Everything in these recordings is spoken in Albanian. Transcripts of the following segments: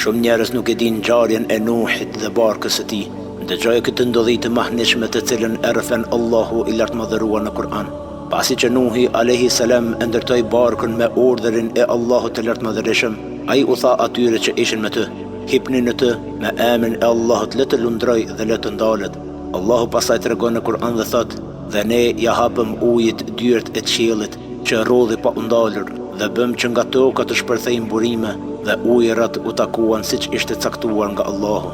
Shumë njerëz nuk e din ngjarjen e Nuhit dhe barkës së tij. Dëgjoj këtë ndodhi të mahniqshme të cilën e rrëfen Allahu i lartëmadhëruar në Kur'an. Pasi që Nuhi alayhi salam e ndërtoi barkën me urdhërin e Allahut të lartëmadhërisëm, ai u tha atyre që ishin me të: hipni në të me emrin e Allahut, le të lundroj dhe le të ndalet. Allahu pastaj tregon në Kur'an dhe thot: dhe ne ja hapëm ujit dyert e qiellit që rrodhi pa u ndalur, dhe bëm që nga toka të shpërthejnë burime, dhe ujërat u takuan siç ishte caktuar nga Allahu.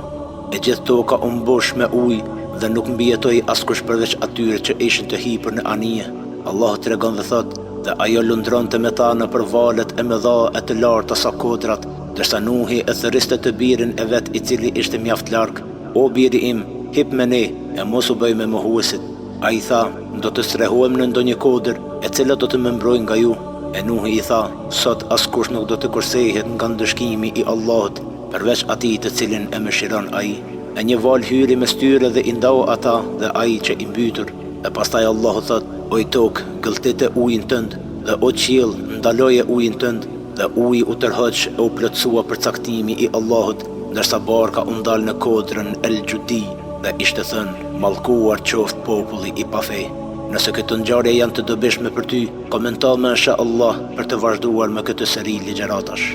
E gjithë toka u mbush me ujë dhe nuk mbijetoi askush përveç atyre që ishin të hipur në anije. Allahu tregon dhe thot: dhe ajo lundronte me ta nëpër valet e mëdha e të larta sa kodrat, ndërsa Nuhi e thëriste të birin e vet, i cili ishte mjaft larg: o biri im, hip me ne e mos u bëj me mohuesit. Ai tha: do të strehohem në ndonjë kodër e cila do të më mbrojë nga ju. E Nuhi i tha: sot askush nuk do të kursehet nga ndëshkimi i Allahut përveç atij të cilin e mëshiron ai. E një val hyri mes tyre dhe i ndau ata dhe ai që i mbytur. E pastaj Allahu thot: o tokë, gëlltite ujin tënd, dhe o qiell, ndaloje ujin tënd, dhe uji u tërhoq e u plotësua për caktimi i Allahut, ndërsa barka u ndal në kodrën El Gjudi dhe ishte thënë: mallkuar qoftë populli i pafe. Nëse këto ngjarje janë të dobishme për ty, komentoj me inshallah për të vazhduar me këtë seri ligjëratash.